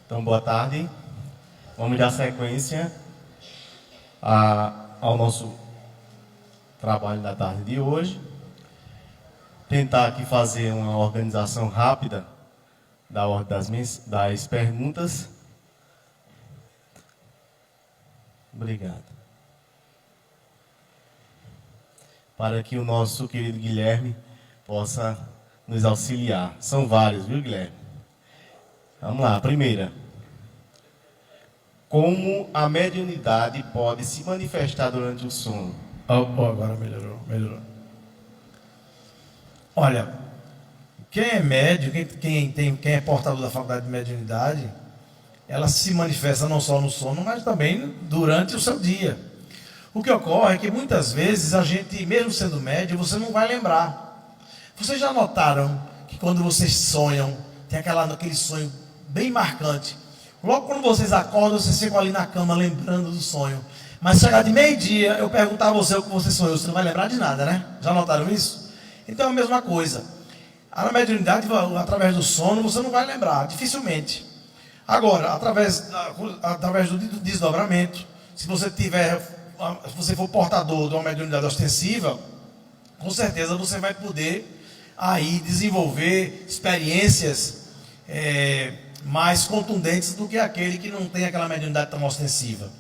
Então, boa tarde. Vamos dar sequência ao nosso trabalho da tarde de hoje. Tentar aqui fazer uma organização rápida da ordem das perguntas. Obrigado. Para que o nosso querido Guilherme possa nos auxiliar. São vários, viu, Guilherme? Vamos lá, a primeira. Como a mediunidade pode se manifestar durante o sono? Agora melhorou. Olha, quem é médium, quem é portador da faculdade de mediunidade, ela se manifesta não só no sono, mas também durante o seu dia. O que ocorre é que muitas vezes a gente, mesmo sendo médium, você não vai lembrar. Vocês já notaram que quando vocês sonham, tem aquele sonho bem marcante. Logo quando vocês acordam, vocês ficam ali na cama lembrando do sonho. Mas chegar de meio-dia, eu perguntar a você o que você sonhou, você não vai lembrar de nada, né? Já notaram isso? Então é a mesma coisa. Na mediunidade, através do sono, você não vai lembrar, dificilmente. Agora, através do desdobramento, se você for portador de uma mediunidade ostensiva, com certeza você vai poder aí desenvolver experiências mais contundentes do que aquele que não tem aquela mediunidade tão ostensiva.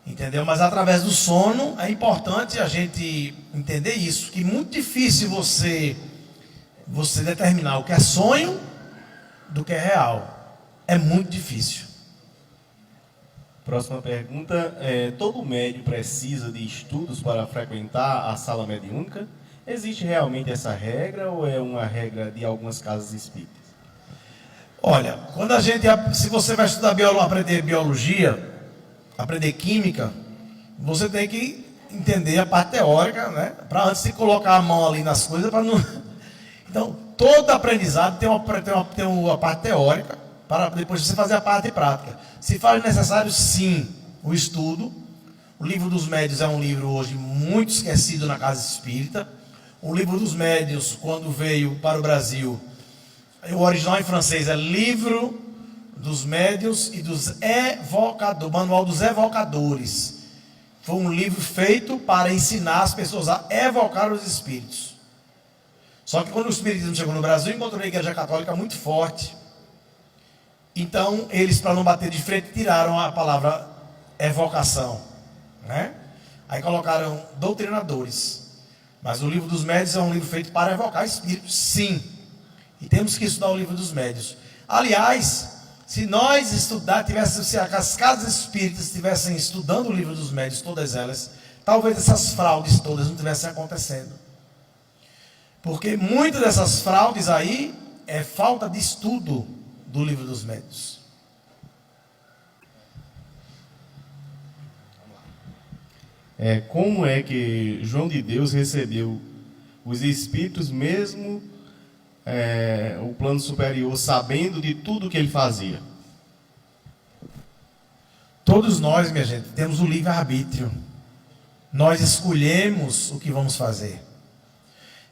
Entendeu? Mas através do sono é importante a gente entender isso, que é muito difícil você determinar o que é sonho do que é real. É muito difícil. Próxima pergunta. Todo médium precisa de estudos para frequentar a sala mediúnica? Existe realmente essa regra ou é uma regra de algumas casas espíritas? Olha, se você vai estudar aprender biologia, aprender química, você tem que entender a parte teórica, né? Para antes de colocar a mão ali nas coisas, para não. Então, todo aprendizado tem uma parte teórica, para depois você fazer a parte prática. Se faz necessário, sim, o estudo. O Livro dos Médiuns é um livro hoje muito esquecido na casa espírita. O Livro dos Médiuns, quando veio para o Brasil, o original em francês é Livro dos Médiuns e dos Evocadores, Manual dos Evocadores. Foi um livro feito para ensinar as pessoas a evocar os espíritos. Só que quando o espiritismo chegou no Brasil, encontrou a Igreja Católica muito forte. Então, eles, para não bater de frente, tiraram a palavra evocação, né? Aí colocaram doutrinadores. Mas o Livro dos Médiuns é um livro feito para evocar espíritos, sim. E temos que estudar o Livro dos Médiuns. Aliás, se nós se as casas espíritas estivessem estudando o Livro dos Médiuns, todas elas, talvez essas fraudes todas não estivessem acontecendo. Porque muitas dessas fraudes aí é falta de estudo do Livro dos Médiuns. Como é que João de Deus recebeu os espíritos mesmo o plano superior sabendo de tudo que ele fazia? Todos nós, minha gente, temos o livre-arbítrio. Nós escolhemos o que vamos fazer.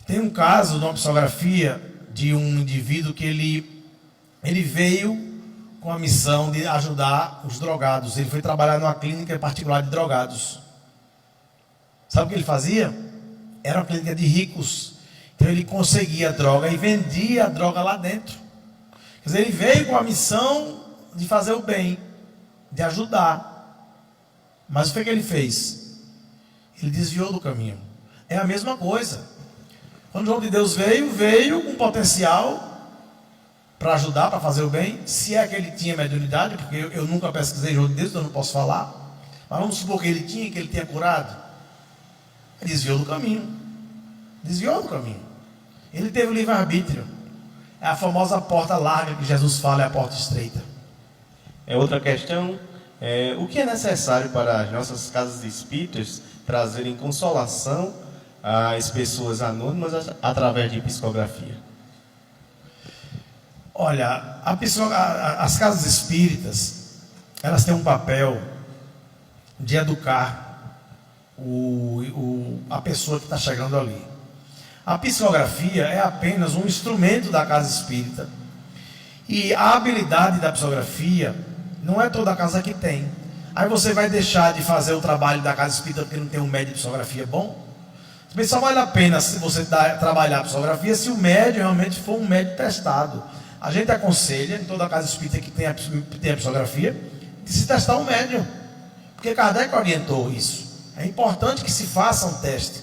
Tem um caso de uma psicografia de um indivíduo que ele veio com a missão de ajudar os drogados. Ele foi trabalhar numa clínica particular de drogados. Sabe o que ele fazia? Era uma clínica de ricos. Então ele conseguia droga e vendia a droga lá dentro. Quer dizer, ele veio com a missão de fazer o bem, de ajudar. Mas o que ele fez? Ele desviou do caminho. É a mesma coisa. Quando João de Deus veio com potencial para ajudar, para fazer o bem. Se é que ele tinha mediunidade, porque eu nunca pesquisei João de Deus, então eu não posso falar. Mas vamos supor que ele tenha curado. Ele desviou do caminho. Ele teve o livre-arbítrio. É a famosa porta larga que Jesus fala, é a porta estreita. Outra questão, o que é necessário para as nossas casas espíritas trazerem consolação às pessoas anônimas através de psicografia? Olha, as casas espíritas, elas têm um papel de educar a pessoa que está chegando ali. A psicografia é apenas um instrumento da casa espírita E a habilidade da psicografia não é toda casa que tem. Aí você vai deixar de fazer o trabalho da casa espírita porque não tem um médium de psicografia bom? Também só vale a pena se você trabalhar a psicografia se o médium realmente for um médium testado. A gente aconselha, em toda casa espírita que tem a psicografia, de se testar um médium. Porque Kardec orientou isso. É importante que se faça um teste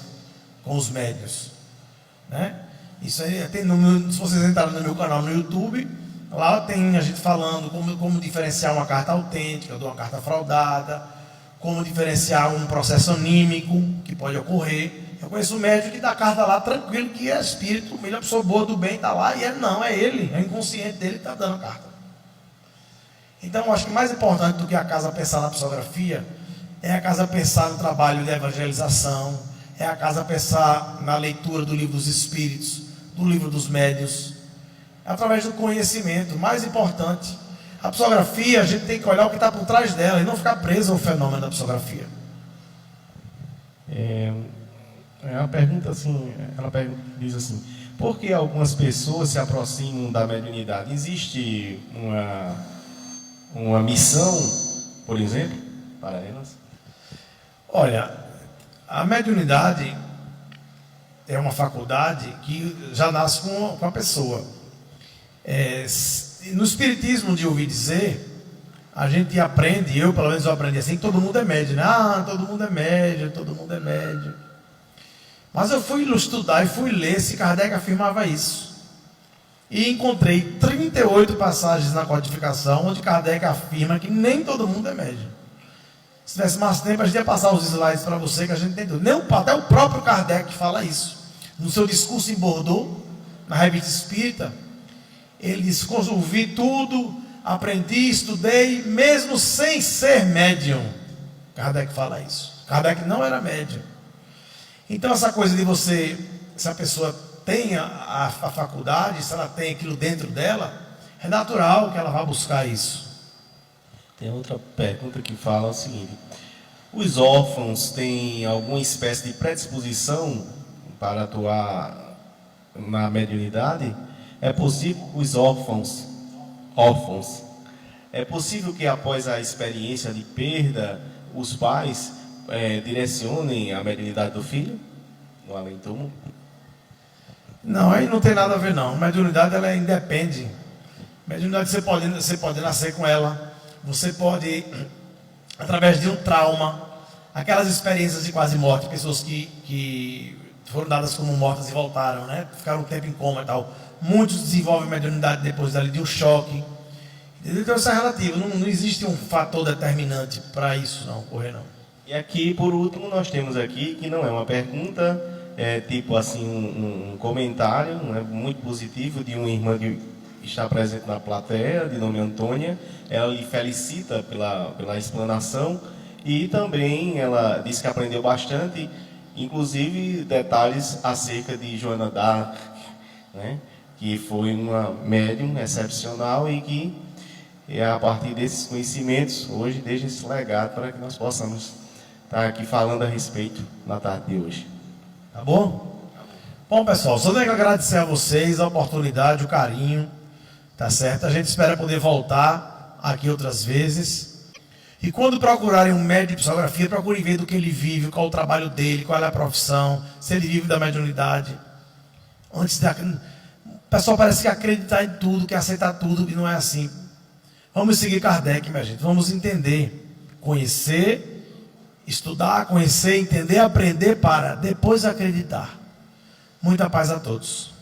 com os médiuns, né? Isso aí tem se vocês entrarem no meu canal no YouTube, lá tem a gente falando como diferenciar uma carta autêntica de uma carta fraudada, como diferenciar um processo anímico que pode ocorrer. Eu conheço um médico que dá carta lá tranquilo, que é espírito, uma pessoa boa do bem está lá, e não, é ele, é o inconsciente dele que está dando a carta. Então, eu acho que mais importante do que a casa pensar na psicografia, é a casa pensar no trabalho de evangelização, é a casa pensar na leitura do livro dos Espíritos, do livro dos médiuns, através do conhecimento. Mais importante, a psicografia, a gente tem que olhar o que está por trás dela e não ficar preso ao fenômeno da psicografia. É uma pergunta assim, diz assim: por que algumas pessoas se aproximam da mediunidade? Existe uma missão, por exemplo, para elas? Olha, a mediunidade é uma faculdade que já nasce com a pessoa. No espiritismo, de ouvir dizer, a gente aprende, eu pelo menos eu aprendi assim, que todo mundo é médium, né? Todo mundo é médium, todo mundo é médium. Mas eu fui estudar e fui ler se Kardec afirmava isso. E encontrei 38 passagens na codificação onde Kardec afirma que nem todo mundo é médium. Se tivesse mais tempo, a gente ia passar os slides para você, que a gente entendeu. Até o próprio Kardec fala isso. No seu discurso em Bordeaux, na Revista Espírita, ele disse: ouvi tudo, aprendi, estudei, mesmo sem ser médium. Kardec fala isso. Kardec não era médium. Então, essa coisa de você, se a pessoa tem a faculdade, se ela tem aquilo dentro dela, é natural que ela vá buscar isso. Tem outra pergunta que fala o seguinte: os órfãos têm alguma espécie de predisposição para atuar na mediunidade? É possível que os órfãos, é possível que após a experiência de perda, os pais direcionem a mediunidade do filho no além-túmulo? Não, aí não tem nada a ver não. Mediunidade, ela independe. Mediunidade, você pode nascer com ela. Você pode, através de um trauma, aquelas experiências de quase morte, pessoas que foram dadas como mortas e voltaram, né? Ficaram um tempo em coma e tal. Muitos desenvolvem mediunidade depois dali de um choque. Então isso é relativo, não existe um fator determinante para isso não ocorrer não. E aqui, por último, nós temos aqui, que não é uma pergunta, é tipo assim um comentário, né, muito positivo, de uma irmã que está presente na plateia, de nome Antônia. Ela lhe felicita pela explanação e também ela disse que aprendeu bastante, inclusive detalhes acerca de Joana d'Arc, né, que foi uma médium excepcional e que a partir desses conhecimentos hoje deixa esse legado para que nós possamos estar aqui falando a respeito na tarde de hoje. Tá bom? Bom, pessoal, só tenho que agradecer a vocês a oportunidade, o carinho, tá certo? A gente espera poder voltar aqui outras vezes. E quando procurarem um médium de psicografia, procurem ver do que ele vive, qual é o trabalho dele, qual é a profissão, se ele vive da mediunidade. O pessoal parece que acreditar em tudo, que aceitar tudo, e não é assim. Vamos seguir Kardec, minha gente. Vamos entender, conhecer, estudar, conhecer, entender, aprender para depois acreditar. Muita paz a todos.